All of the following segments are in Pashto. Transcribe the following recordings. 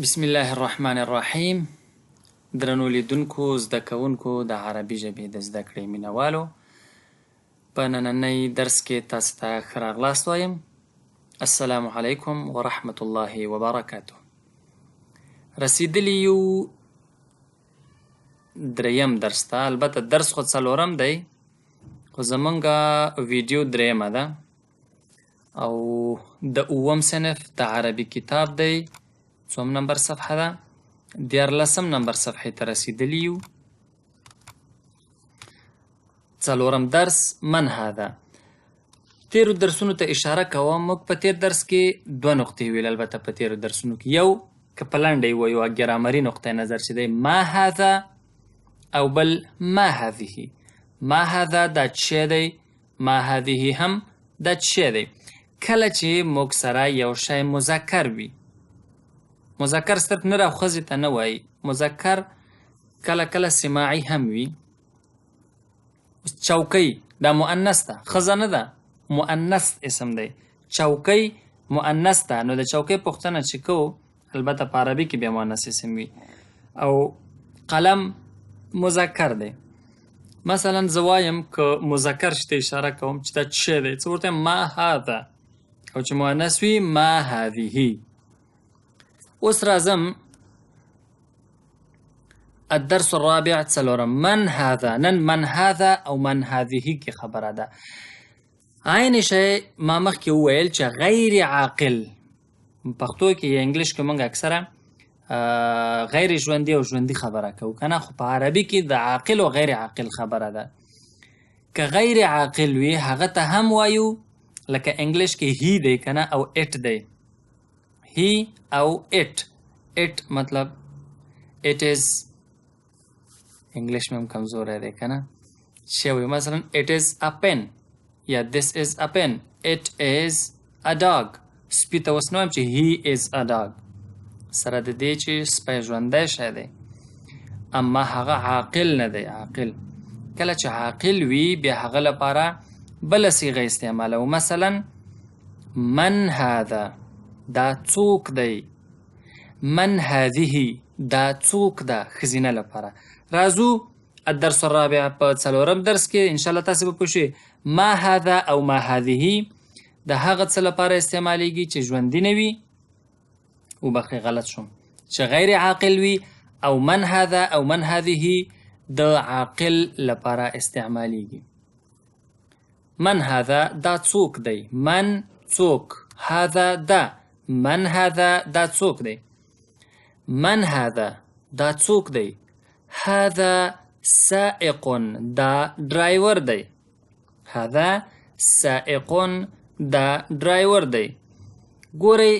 بسم الله الرحمن الرحیم. درنو لیدونکو زده کوونکو د عربي ژبې د زده کړې مینوالو، په نننۍ درس کې تاسو ته ښه راغلاست وایم. السلام علیکم ورحمة الله وبرکاته. رسیدلی یو دریم درس ته. البته درس خو څلورم دی، خو زمونږ ویډیو دریمه ده او د اووم صنف د عربي کتاب دی. څوم نمبر صفحه ده؟ 14 نمبر صفحې ته رسیدلی یو. څلورم درس من هذا. تیرو درسونو ته اشاره کوم. موږ په تیر درس کې دوه نقطې ویل. البته په تیرو درسونو کې یو که په لنډه یې وایو ګرامري نقطه نظر چې دی ما هذا، او بل ما هذه. ما هذا دا څه دی، ما هذه هم دا څه دی. کله چې موږ سره یو شی مذکر وي، مذکر صرف نر او ښځې ته نه وایي، مذکر کله کله سماعي هم وي. چوکۍ دا مؤنث ده، ښځه نه ده، مؤنث اسم دی. چوکۍ مؤنث ده، نو د چوکۍ پوښتنه چې کوو البته په عربي کې بیا مؤنث اسم وي. او قلم مذکر دی. مثلا زه وایم که مذکر شته اشاره کوم چې دا څه دی، څه ورته ما هذا، او چې مؤنث وي ما هذه. اوس راځم الدرس الرابع څلورم. من هذا. نن من هذا او من هذه کې خبره ده. عین شی ما مخکې وویل چې غیر عاقل، پښتو کې یا انګلیش کې موږ اکثره غیر ژوندي او ژوندي خبره کوو کنه، خو په عربي کې د عاقل او غیر عاقل خبره ده. که غیر عاقل وي هغه ته هم وایو لکه انګلیش کې هی دی کنه او اټ دی. هی او اټ. اټ مطلب it is. انګلیش میں کمزور ہے کنه. شوی مثلا it is a pen یا this is a pen. it is a dog. سپی ته اوس نه وایم چې he is a dog، سره د دې چې سپی ژوندی شی دی، اما هغه عاقل نه دی. عاقل کله چې عاقل وي بیا هغه لپاره بله صیغه استعمالوو. مثلا من هذا دا څوک دی، من هذه دا څوک ده ښځینه لپاره. راځو الدرس الرابع. په څلورم درس کې انشاءالله تاسې به پوه شئ ما هذا او ما هذه د هغه څه لپاره استعمالیږي چې ژوندي نه وي، وبخښئ غلط شوم، چې غیر عاقل وي، او من هذا او من هذه د عاقل لپاره استعمالیږي. من هذا دا څوک دی، من څوک، هذا دا، من هذا دا څوک دی، من هذا دا څوک دی، هذا سائق دا ډرایور دی، هذا سائق دا ډرایور دی. ګورئ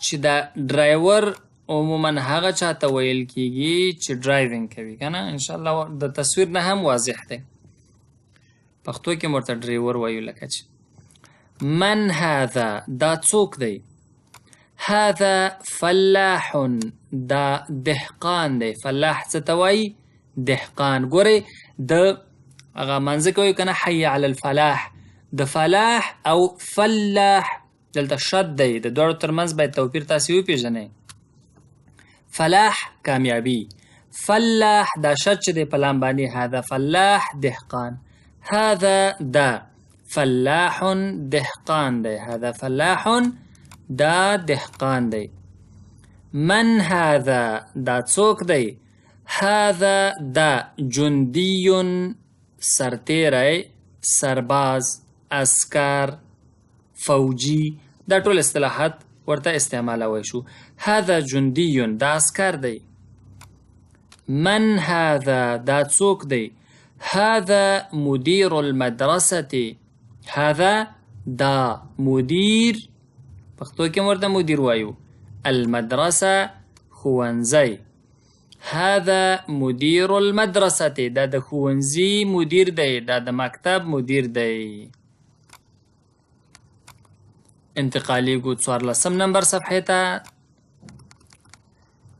چې دا ډرایور عموما هغه چاته ویل کیږي چې ډرایوینګ کوي کنه. انشاءالله د تصویر نه هم واضح دی. پښتو کې ورته ډرایور وایو. لکه چې من هذا دا څوک دی، هذا فلاح دا دهقان دی. فلاح څه ته وایي؟ دهقان. ګورئ د هغه منځ کوي کنه حي علی الفلاح. د فلاح او فلاح دلته شد دی، د دواړو ترمنځ باید توپیر تاسې وپېژنئ. فلاح کامیابي، فلاح دا شد چې دی په لام باندې. هذا فلاح دهقان، هذا دا فلاح دهقان دی، هذا فلاح دا دهقان دی. من هذا دا څوک دی، هذا دا جندي سرتیری، سرباز، اسکر، فوجي، دا ټول اصطلاحات ورته استعمالوی شو. هذا جندي دا اسکر دی. من هذا دا څوک دی، هذا مدير المدرسة، هذا دا مدیر، پښتو کې ورته مدیر وایو، المدرسه ښوونځی. هذا مدیر المدرسة دا د ښوونځي مدیر دی، دا د مکتب مدیر دی. انتقالیږو 14 نمبر صفحې ته.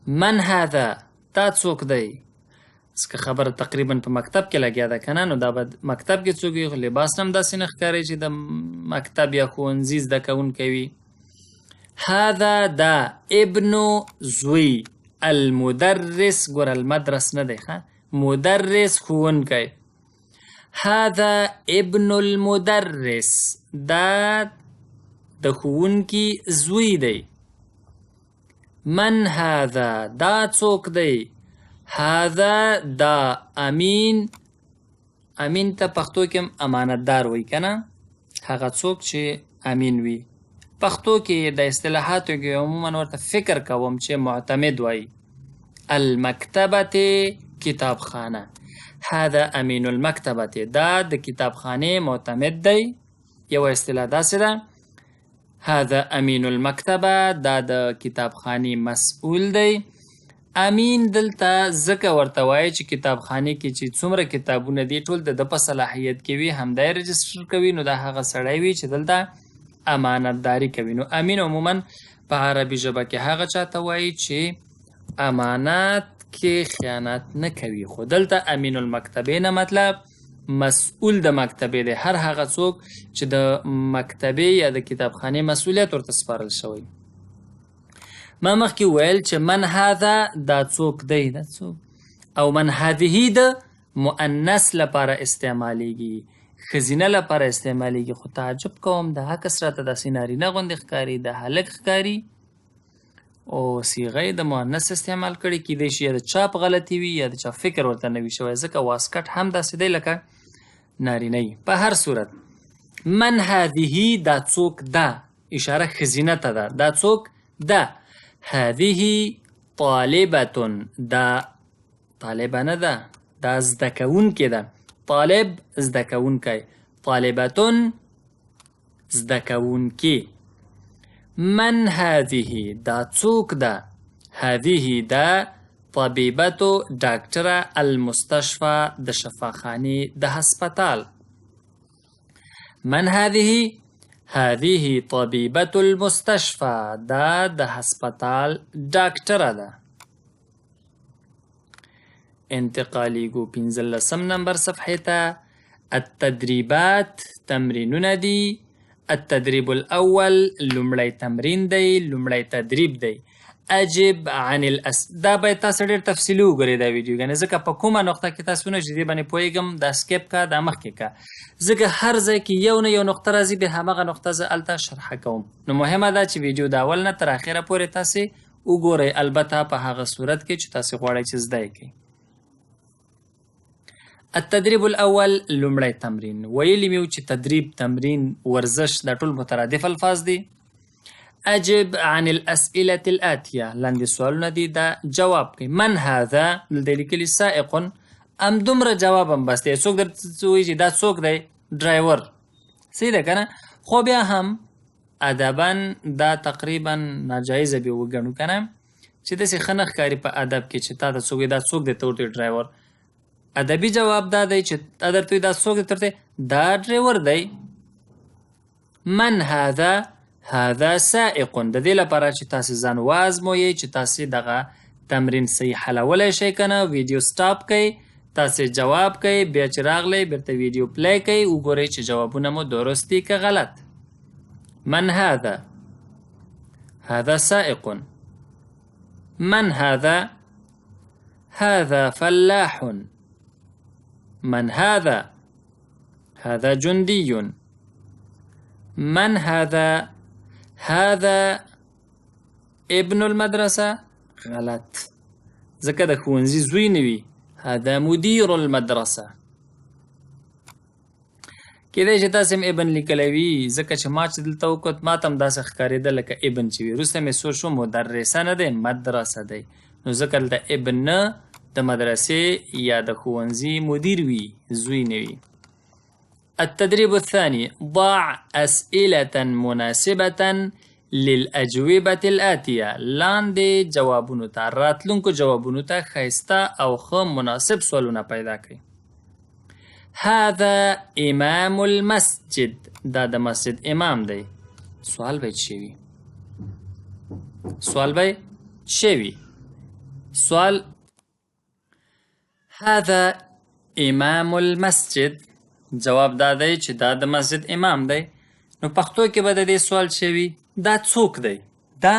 من هذا دا څوک دی. که خبره تقریبا په مکتب کې لګیا ده کنه، نو دا به مکتب کې څوک وي، لباس هم داسې نه ښکاري چې د مکتب یا ښوونځي زده کوونکی وي. هذا دا ابن زوی المدرس ګوره المدرس نه دی مدرس ښوونکی هذا ابن المدرس دا د ښوونکي زوی دی من هذا دا څوک دی هذا دا امین امین ته پښتو کې امانتدار وایي که نه هغه څوک چې امین وي پښتو کې د اصطلاحاتو کې عموما ورته فکر کوم چې معتمد وایي المکتبة کتابخانه هذا امین المکتبة دا د کتابخانې معتمد دی یو اصطلاح داسې ده هذا امین المکتبه دا د کتابخانې مسئول دی امین دلته ځکه ورته وایي چې کتابخانې کې چې څومره کتابونه دي ټول د ده په صلاحیت کې وي همدا یې رجسټر کوي نو دا هغه سړی وي چې دلته امانتداري کوي نو امین عموما په عربي ژبه کې هغه چاته وایي چې امانت کې خیانت نه کوي خو دلته امین المکتبې نه مطلب مسئول د مکتبې دی هر هغه څوک چې د مکتبې یا د کتابخانې مسئولیت ورته سپارل شوی ما مخکې ویل چې من هذا دا څوک دی دا څوک او من هذه د مؤنث لپاره استعمالیږي ښځینه لپاره استعمالیږي خو تعجب کوم د عکس راته داسې نارینه غوندې ښکاري د هلک ښکاري او صیغه د مؤنث استعمال کړي کیدای شي یا د چاپ غلطي وي یا د چا فکر ورته نه وي شوی ځکه واسکټ هم داسې دی لکه نارینه یي په هر صورت من هذه دا څوک ده اشاره ښځینه ته ده دا څوک ده هذه طالبة دا طالبه نه ده دا زده کوونکې ده طالب زده کوونکی طالبة زده کوونکې من هذه دا څوک ده هذه دا طبیبة ډاکټره المستشفى د شفاخانې د هسپتال من هذه هذه طبيبة المستشفى دا د هسپتال ډاکټره ده انتقالی گو 15 نمبر صفحه ته التدریبات تمرینونه دي التدریب الاول لومړی تمرین دی لومړی تدریب دی اجب عن دا باید تاسو ډېر تفصیلي وګورئ دا ویډیو ګانې ځکه په کومه نقطه کې تاسو نه چې دې باندې پوهېږم دا سکیپ کا دا مخکې کا ځکه هر ځای کې یو نه یو نقطه راځي بیا همغه نقطه زه هلته شرحه کوم نو مهمه ده چې ویډیو د اول نه تر اخره پورې تاسې وګورئ البته په هغه صورت کې چې تاسې غواړئ چې زده یې کړئ التدریب الاول لومړی تمرین ویلي مې و چې تدریب تمرین ورزش دا ټول مترادف الفاظ دي اجب عن الاسئله الاتيه لاندې سوالونه دي دا جواب کوي من هذا دلته لیکلي سائق ام دومره جواب هم بس دی څوک درته وایي چې دا څوک دی ډرایور صحیح ده که نه خو بیا هم ادبا دا تقریبا ناجایزه بیا وګڼو که نه چې داسې ښه نه ښکاري په ادب کې چې تا ته څوک دا څوک دی ته ورته ډرایور ادبي جواب دا دی چې تا درته دا څوک دی ته دا ډرایور دی من هذا هذا سائق د دې لپاره چې تاسې ځان وازمویئ چې تاسې دغه تمرین صحیح حلولی شئ که نه ویډیو سټاپ کوئ تاسې جواب کوئ بیا چې راغلی بیرته ویډیو پلی کوئ وګورئ چې جوابونه مو درست دي که غلط من هذا هذا سائق من هذا هذا فلاح من هذا هذا جندي من هذا هذا ابن المدرسة غلط ځکه د ښوونځي زوی نه وي هذا مدیر المدرسه کیدای شي تاسې هم ابن لیکلی وي ځکه چې ما چې دلته وکړ ما ته هم داسې ښکارېده لکه ابن چې وي وروسته مې سوچ شو مدرسه نه دی مدرسه دی نو ځکه دلته ابن نه د مدرسې یا د ښوونځي مدیر وي زوی نه وي التدريب الثاني ضع أسئلة مناسبة للأجوبة الآتية لاندې جوابونو ته راتلونکو جوابونو ته ښایسته او ښه مناسب سوالونه پیدا کړئ هذا امام المسجد دا د مسجد امام دی سوال باید شوي سوال هذا امام المسجد جواب دا دی چې دا د مسجد امام دی نو پښتو کې به د دې سوال شوي دا څوک دی دا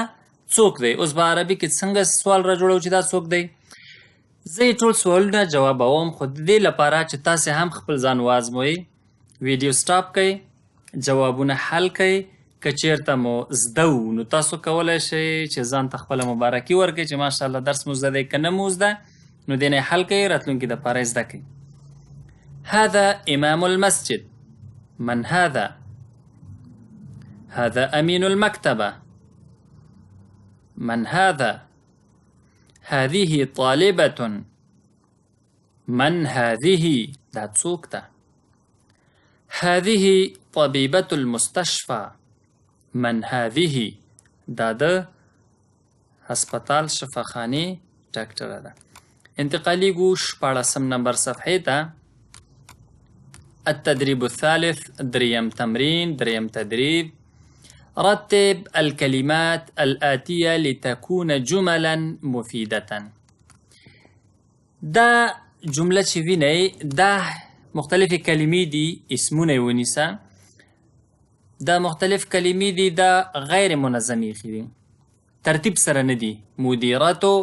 څوک دی. اوس په عربي کې څنګه سوال را جوړو چې دا څوک دی. زه یې ټول سوالونه جوابوم، خو د دې لپاره چې تاسې هم خپل ځان وازموئ، ویډیو سټاپ کړئ، جوابونه حل کړئ. که چېرته مو زده وو نو تاسو کولی شئ چې ځان ته خپله مبارکي ورکړئ چې ماشاءالله درس مو زده دی. که نه مو زده نو دې نه یې حل کړئ، راتلونکي دپاره یې زده کړئ. هذا امام المسجد. من هذا؟ هذا امين المكتبة. من هذا؟ هذه طالبة. من هذه؟ دا څوک ده. هذه طبيبة المستشفى. من هذه؟ دا د هسپتال شفاخانې ډاکټره ده. انتقالیږو 14 نمبر صفحې ته. التدريب الثالث، دریم تمرین، دریم تدریب. رتب الكلمات الآتية لتكون جملا مفيدة. دا جمله چې وینئ دا مختلفې کلمې دي، اسمونه یې ونیسه. دا مختلف کلمې دي، دا غیر منظمې ایښي دي، ترتیب سره نه دي. مدیرتو،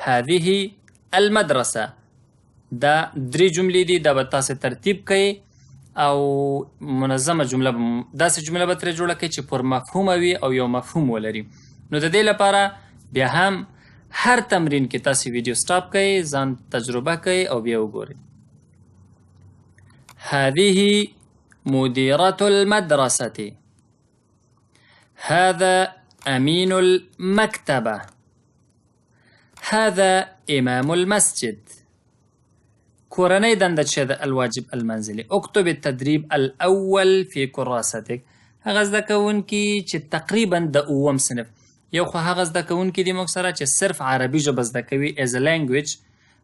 هذه المدرسه. دا 3 جملې دي، دا به تاسې ترتیب کوئ او منظمه جمله داسې جمله به ترې جوړه کړئ چې پر مفهومه وي او یو مفهوم ولري. نو د دې لپاره بیا هم هر تمرین کې تاسې ویډیو سټاپ کړئ، ځان تجربه کړئ او بیا وګورئ. هذه مديرة المدرسة. هذا أمين المكتبة. هذا إمام المسجد. کورنۍ دنده چې ده الواجب المنزلي. اکتب التدريب الأول في كراستك. هغه زده کوونکي چې تقریبا د 9م صنف، یو خو هغه زده کوونکي دي موږ سره چې صرف عربي ژبه زده کوي as a language،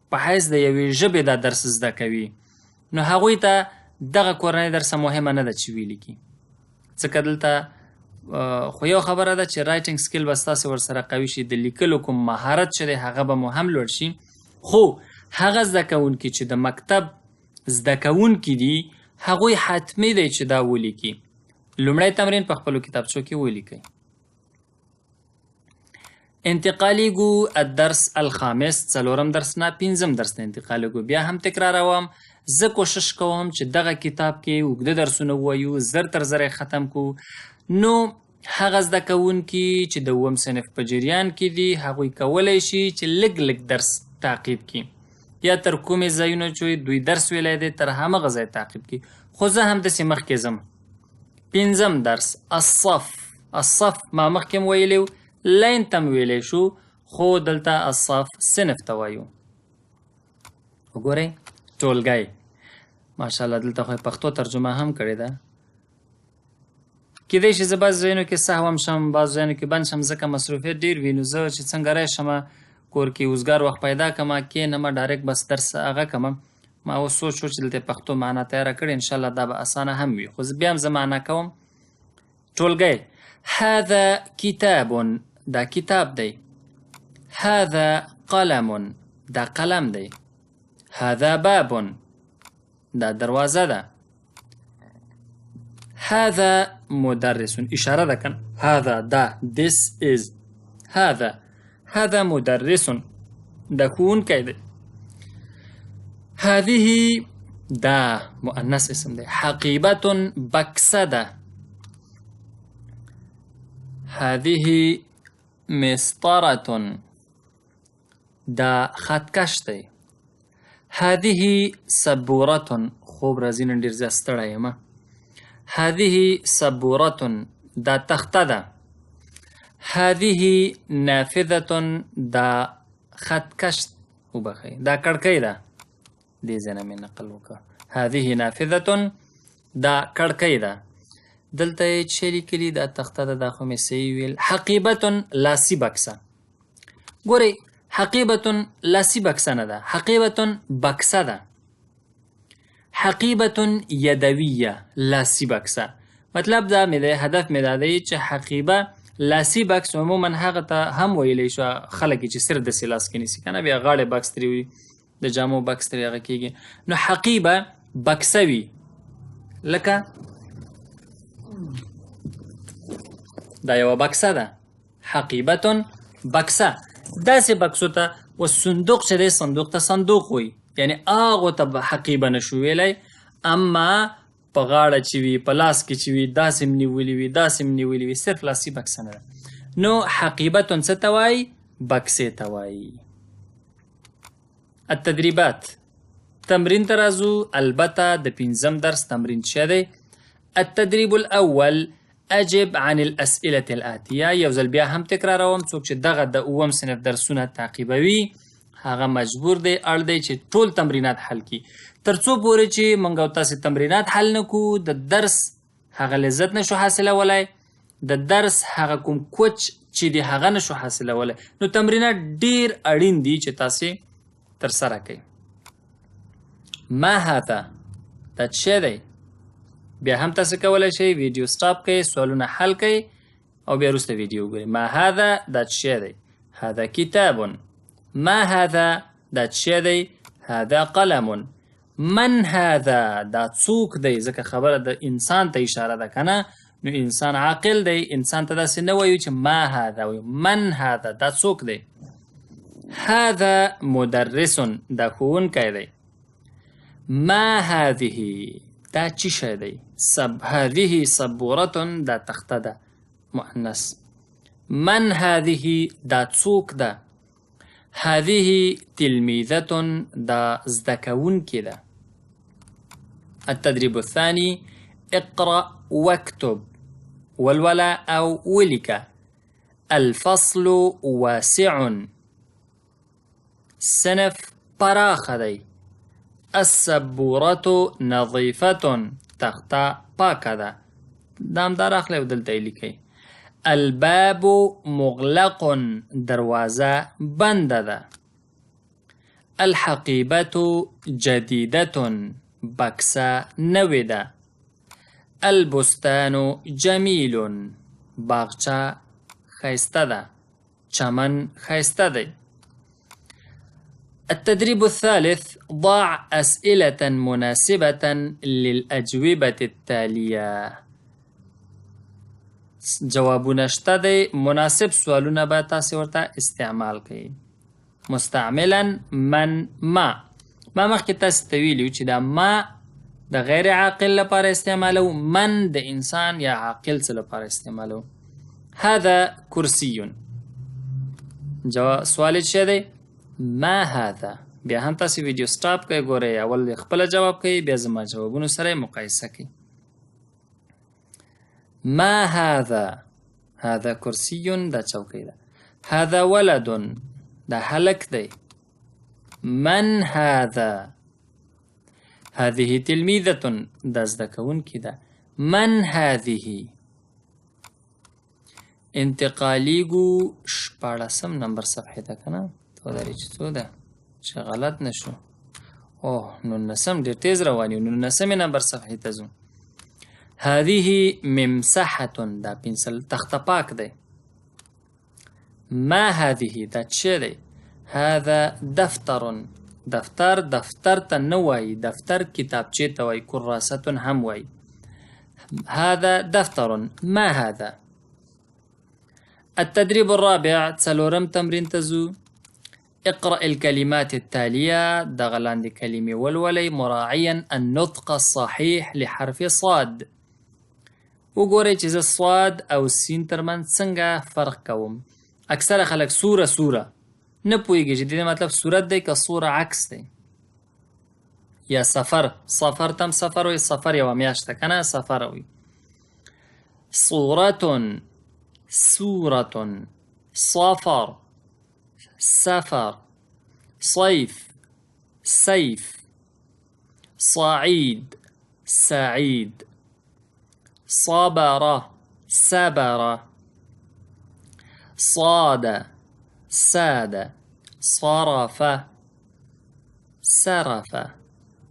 په حیث د یوې ژبې دا درس زده کوي. نو هغوی ته دغه کورنۍ درسه مهمه نه ده چې ویې لیکي، ځکه دلته خو یو خبره ده چې رایټینګ سکیل به ستاسې ورسره قوي شي، د لیکلو کوم مهارت چې دی هغه به مو هم لوړ شي. خو هغه زده کوونکي چې د مکتب زده کوونکي دي هغوی حتمي دی چې دا ولیکي. لومړی تمرین په خپلو کتابچو کې ولیکئ. انتقالیږو الدرس الخامس، 4م درس نه 5م درس ته انتقالیږو. بیا هم تکراروم، زه کوشش کوم چې دغه کتاب کې اوږده درسونه ووایو، زر تر زره ختم کو. نو هغه زده کوونکي چې د 9م صنف په جریان کې دي هغوی کولی شي چې لږ لږ درس تعقیب کړي، یا تر کومې ځایونو چې دوی درس ویلی دی تر همغه ځای تعقیب کړي. خو زه همداسې مخکې ځم. 5م درس الصف. الصف ما مخکې م ویلی و، لاین ته م ویلی شو، خو دلته الصف صنف ته وایو. وګورئ ټولګی. ماشاءالله دلته خو پښتو ترجمه هم کړې ده. کیدای شي زه بعض ځایونو کې سهو هم شم، بعض ځایونو کې بند شم، ځکه مصروفیت ډېر وي. نو زه چې څنګه راشم کور کې اوزګار وخت پیدا کړم، کښېنم ډایرکټ بس درس هغه کړم. ما اوس سوچ وو چې دلته پښتو معنا تیاره کړې، انشاءالله دا به اسانه هم وي. خو بیا هم زه معنا کوم. ټولګی. هذا کتاب. دا کتاب دی. هذا قلم. دا قلم دی. هذا باب. دا دروازه ده. هذا مدرس. اشاره ده کن. هذا دا. This is. هذا مدرس. دا ښوونکی دی. هذه دا مؤنث اسم دی. حقیبة بکسه ده. هذه مسطرة. دا خطکش دی. هذه سبورة. خوب راځي نن ډېر زیات ستړی یم. هذه سبورة. دا تخته ده. هذه نافذة. دا خطکش وبخئ، دا کړکۍ ده. دې ځای نه مې نقل وکړه. هذه نافذة. دا کړکۍ ده. دلته یې چې لیکلي دا تخته ده، دا خو مې صحیح ویل. حقیبة لاسي بکسه. ګورئ حقیبة لاسي بکسه نه ده، حقیبة بکسه ده. حقیبة یدویه لاسي بکسه. مطلب دا مې دی، هدف مې دا دی چې حقیبه لاسي بکس عموما هغه ته هم ویلی شو خلک چې صرف داسې لاس کې نیسي که نه، بیا غاړې بکس ترې وي، د جامو بکس ترې هغه کېږي. نو حقیبه بکسه وي، لکه دا یوه بکسه ده. حقیبتون بکسه. داسې بکسو ته و صندوق چې دی صندوق ته صندوق وي، یعنی هغو ته به حقیبه نشو ویلی. اما په غاړه چې وي، په لاس کې چې وي، داسې م نیولي وي، داسې م نیولي وي، صرف لاسي بکسه نه ده. نو حقیبتون څه ته وایي؟ بکسې ته وایي. التدریبات، تمرین ته راځو. البته د 5م درس تمرین څه دی؟ التدریب الاول اجب عن الاسئله الاتیه. یو ځل بیا هم تکراروم، څوک چې دغه د 9م صنف درسونه تعقیبوي هغه مجبور دی اړ دی چې ټول تمرینات حل کړي. تر څو پورې چې موږ او تاسې تمرینات حل نه کړو د درس هغه لذت نشو حاصلولی، د درس هغه کوم کوچ چې دی هغه نشو حاصلولی. نو تمرینات ډیر اړین دي چې تاسې ترسره کړئ. ما هذا، دا څه دی؟ بیا هم تاسو کولی شئ ویډیو سټاپ کړئ، سوالونه حل کړئ او بیا وروسته ویډیو وګورئ. ما هذا، دا څه دی؟ هذا کتاب. ما هذا، دا څه دی؟ هذا قلم. من هذا، دا څوک دی؟ ځکه خبره د انسان ته اشاره ده که نه؟ نو انسان عاقل دی، انسان ته داسې نه وایو چې ما هذا وایو. من هذا، دا څوک دی؟ هذا مدرس، دا ښوونکی دی. ما هذه، دا چی شی دی؟ هذه سبورة، دا تخته ده مؤنث. من هذه، دا څوک ده؟ هذه تلمیذة، دا زده کوونکې ده. التدریب الثاني اقرأ واكتب، ولوله او ولیکه. الفصل واسع، صنف پراخه دی. السبورة نظیفة، تخته پاکه ده. دامدار اخلی او دلته یې لیکئ. الباب مغلق، دروازه بنده ده. الحقیبة جدیدة، بکسه نوې ده. البستان جمیل، باغچه ښایسته ده، چمن ښایسته دی. التدريب الثالث ضع أسئلة مناسبة للأجوبة التالية. جوابونه شته دی، مناسب سوالونه به تاسې ورته استعمال کړئ. مستعملا من ما. ما مخکې تاسې ته ویلي چې دا ما د غیر عاقل لپاره استعمالو، من د انسان یا عاقل څه لپاره استعمالو. هذا کرسی. سوال څه دی؟ ما هذا. بیا هم تاسې ویډیو سټاپ کوئ، ګورئ، اول خپله جواب کوئ، بیا زما جوابونو سره مقایسه کوئ. ما هذا، هذا کرسی، دا چوکۍ ده. هذا ولد، دا هلک دی. من هذا، هذه تلمیذة، دا زده کوونکې ده. من هذه. انتقالیږو 14 نمبر صفحې ته که نه؟ توداري چې څو ده چې غلط نشو. اوه 19 ډېر تیز روان یو. 19 نمبر صفحې ته ځو. هذه ممسحة، دا پنسل تخته پاک دی. ما هذه، دا څه دی؟ هذا دفتر، دفتر ته نه وایي، دفتر کتابچې ته وایي. کراست هم وایي. هذا دفتر. ما هذا. التدريب الرابع، څلورم تمرین ته ځو. اقرأ الكلمات التالية، دغه لاندې کلمې ولولئ مراعيا النطق الصحيح لحرف صاد. وګورئ چې زه صاد او سین ترمنځ څنګه فرق کوم. اکثره خلک سوره نه پوهېږي چې د دې مطلب صورت دی که سوره عکس دی. یا سفر تم سفر وایي، سفر یوه میاشت ده که نه؟ سفر وایي. صورة، سورة، صفر، سفر، صيف، سيف، صعيد، سعيد، صبر، سبر، صاد، ساد، صرف، سرف،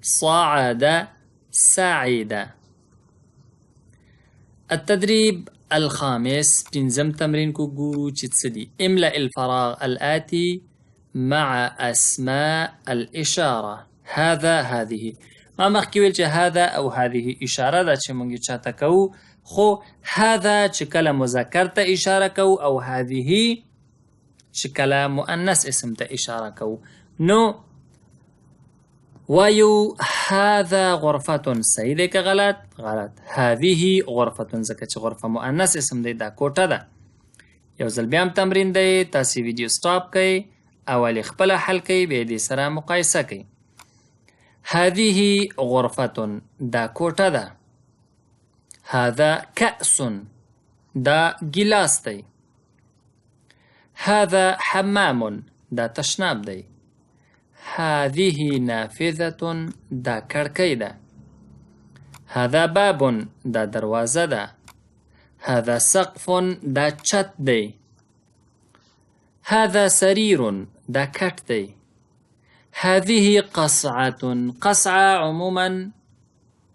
صعد، سعد. التدريب الخامس، پنځم تمرین کو ګورو چې څه دي. املأ الفراغ الآتي مع أسماء الإشارة. هذا، هذه. ما مخکې ویل چې هذا او هذه اشاره ده چې موږ چاته کوو، خو هذا چې کله مذکر ته اشاره کوو او هذه چې کله مؤنث اسم ته اشاره کوو نو وایو هذا غرفة صحیح دی که غلط؟ غلط. هذه غرفة ځکه چې غرفه مؤنث اسم دی دا کوټه ده. یو ځل بیا هم تمرین دی تاسې ویډیو سټاپ کړئ اول خپله حل کړئ بیا دې سره مقایسه کړئ. هذه غرفة دا کوټه ده. هذا كأس دا ګیلاس دی. هذا حمام دا تشناب دی. هذه نافذة دا کړکۍ ده. هذا باب دا دروازه ده. هذا سقف دا چت دی. هذا سرير دا کټ دی. هذه قصعة قصعه عموما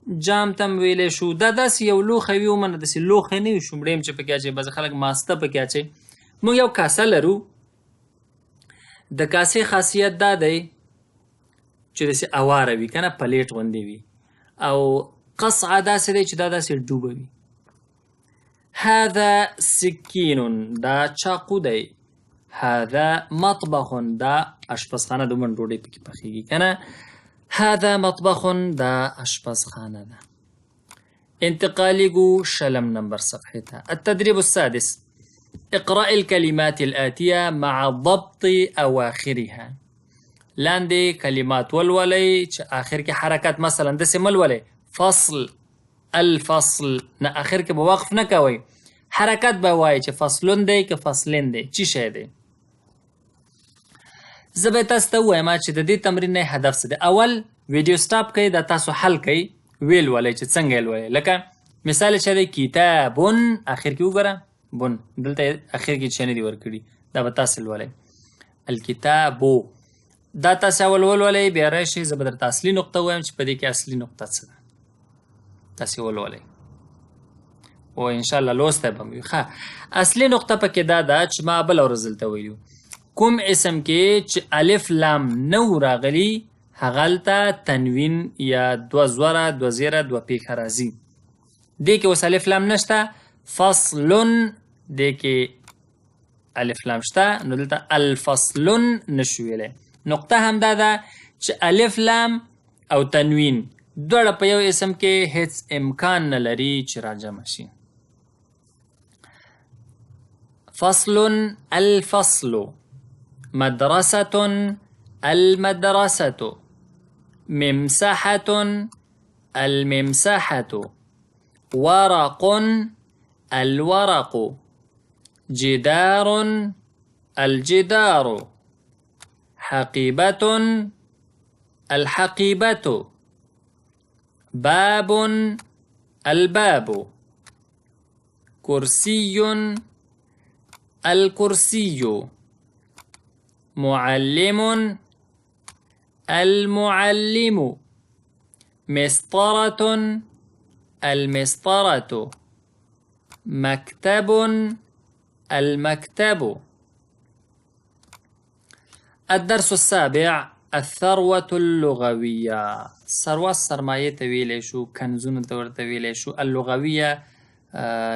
جام تم ویلی شو دا داسې یو لوښی وي عموما داسې لوښی نه وي شومړی هم چې پکې اچوي بعضې خلک ماسته پکې اچوي. موږ یو کاسه لرو د کاسې خاصیت دا دی چې داسې اواره وي که نه پلیټ غوندې وي او قصعه داسې دی چې دا داسې ډوبه وي. هذا سکین دا چاقو دی. هذا مطبخ دا اشپزخانه د عموما ډوډۍ پکې پخیږي که نه. هذا مطبخ دا اشپزخانه ده. انتقالي گو شلم نمبر صفحه ته. التدريب السادس اقرأ الكلمات الآتية مع ضبط أواخرها. لاندې کلمات ولولئ چې آخر کې حرکت مثلا داسې مه لولئ فصل الفصل نه آخر کې به وقف نه کوئ حرکت به وایئ چې فصلون دی که فصلین دی چی شی دی. زه به تاسو ته ووایم چې د دې تمرین نه هدف څه دی. اول ویډیو سټاپ کړئ دا تاسو حل کړئ ویل ولئ چې څنګه یې لولئ. لکه مثال چې دی کتابون آخر کې وګوره بون دلته آخر کې چې نه دي ورکړي دا به تاسو لولئ. الکتابو دا تاسو اول ولولئ بیا راشئ زه به درته اصلي نقطه ووایم چې په دې کې اصلي نقطه څه ده تاسې ولولئ او انشاءالله لوستی به مو وي. ښه اصلي نقطه پکې دا ده چې ما بله ورځ دلته ویلو کوم اسم کې چې الف لام نه و راغلي هغلته تنوین یا دوه زوره دوه زیره دوه پیښه راځي. دې کې اوس الف لام نشته فصلون دې کې الف لام شته نو دلته الفصلون نشو ویلی. نقطه هم دا ده چې الف لام او تنوین دواړه په یو اسم کې هیڅ امکان نه لري چې راجمع شي. فصل الفصل مدرسة المدرسة ممسحة الممسحة ورق الورق جدار الجدار حقيبة الحقيبة باب الباب كرسي الكرسي معلم المعلم مسطرة المسطرة مكتب المكتب. الدرس السابع الثروة اللغوية. ثروة سرمایه ته ویلی شو کنزونو ته ورته ویلی شو اللغویه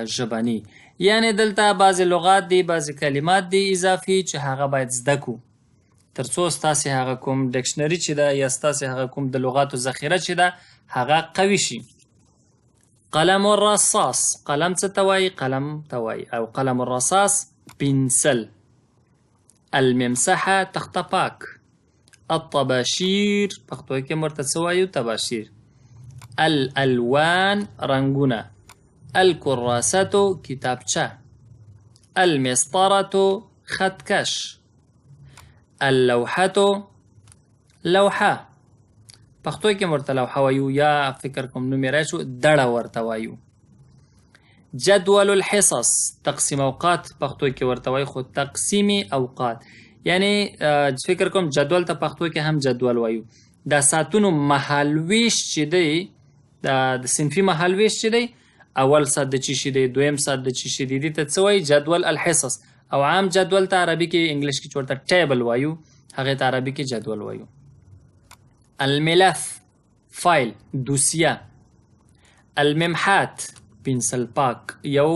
ژبني یعنی دلته بعضې لغات دي بعضې کلمات دي اضافي چې هغه باید زده کړو تر څو ستاسې هغه کوم ډکشنري چې ده یا ستاسې هغه کوم د لغاتو ذخیره چې ده هغه قوي شي. قلم الرصاص قلم څه ته وایي قلم ته وایي او قلم الرصاص پنسل. الممسحه تخته پاک. الطباشیر پښتو کې ورته څه وایو طباشیر. الالوان رنګونه. الکراسة کتابچه. المسطرة خطکش. اللوحة لوحه پښتو کې ورته لوحه وایو یا فکر کوم نوم یې راشو دړه ورته وایو. جدول الحصص تقسیم اوقات پښتو کې ورته وایو خو تقسیم اوقات یعنی فکر کوم جدول ته پښتو کې هم جدول وایو. د ساعتونو مهالویش چې دی د صنفي مهالویش چې دی اول ساعت د چی شي دی دویم ساعت د چی شي دی دې ته څه وایي جدول الحصص او عام جدول ته عربي کې انګلیش کې ورته ټیبل وایو هغې ته عربي کې جدول وایو. الملف فایل دوسیه. الممحات پنسل پاک یو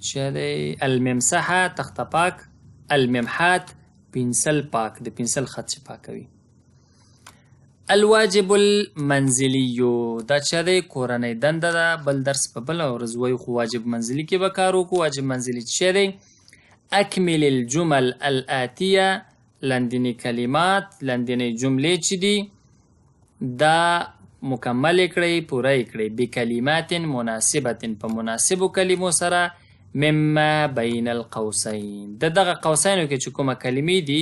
چې دی الممسحه تخته پاک، الممحات پنسل پاک د پنسل خط چې پاکوي. الواجب المنزلي دا چې دی کورنۍ دنده ده. بل درس په بله ورځ وایو خو واجب منزلي کې به کار وکړو. واجب منزلي چې دی اکمل الجمل الآتیه لاندینی کلمات لاندینی جملې چې دي دا مکمل کړئ پوره کړئ بکلمات مناسبت په مناسبو کلمو سره مما بین القوسین د دغه قوسینو کې چې کومه کلمې دي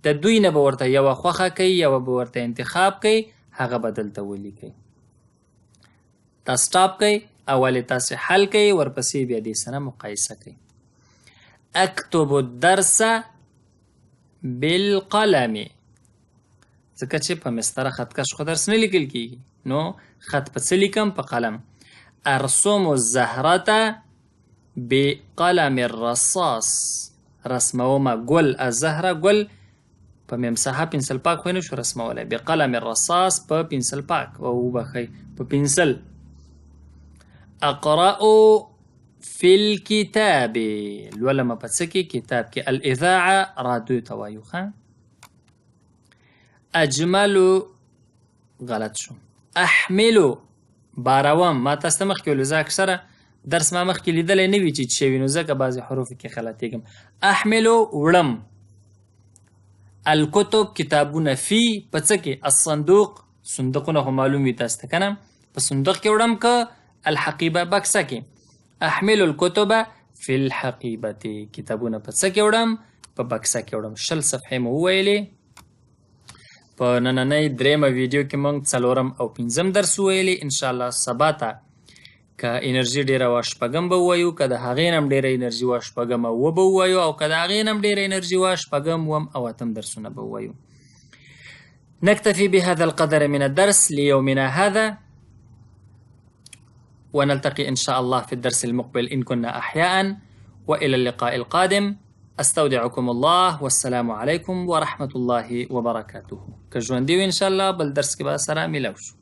د دوی نه به ورته یوه خوښه کوي یوه به ورته انتخاب کوي هغه به دلته ولیکئ. دا سټاپ کوئ اول تاسې حل کوئ ورپسې بیا دې سره مقایسه کوئ. اکتب الدرس بالقلم ځکه چې په مسطره خطکش خو درس نه لیکل کېږي نو خط په څه لیکم په قلم. ارسم الزهرة بقلم الرصاص رسمومه ګل الزهره ګل په ممسحه پنسل پاک خو یې نه شو رسمولی بقلم الرصاص په پنسل پاک او وبخئ په پنسل. اقرأ فی الکتاب لولمه په څه کې کتاب کې. الاذاعه رادیو ته وایو ښه. اجملو غلط شو. احملو باروم ما تاسو ته مخکې ویلو زه اکثره درس ما مخکې لیدلی نه وي چې شوي نو ځکه بعضې حروفو کې غلطېږم. احملو وړم. الکتب کتابونه فی په څه کې الصندوق صندوقونه خو معلوم وي تاسو ته که نه په صندوق کې وړم که الحقیبه بکسه کې. احمل الکتب فی الحقیبة کتابونه په څه کې وړم په بکسه کې وړم. 20 صفحې مو وویلې. په نننۍ درېیمه ویډیو کې موږ 4 او 5 درس وویلې. انشاءالله سبا ته که انرژي ډېره وه 6 به ووایو که د هغې نه هم ډېره انرژي وه 8 اووه به ووایو او که د هغې نه هم ډېره انرژي وه 8 اووم او 8 درسونه به ووایو. نكتفي بهذا القدر من الدرس ليومنا هذا ونلتقي إن شاء الله في الدرس المقبل إن كنا أحياء وإلى اللقاء القادم. استودعكم الله والسلام عليكم ورحمة الله وبركاته. که ژوندي وي إن شاء الله بل درس کې به سره ملو شو.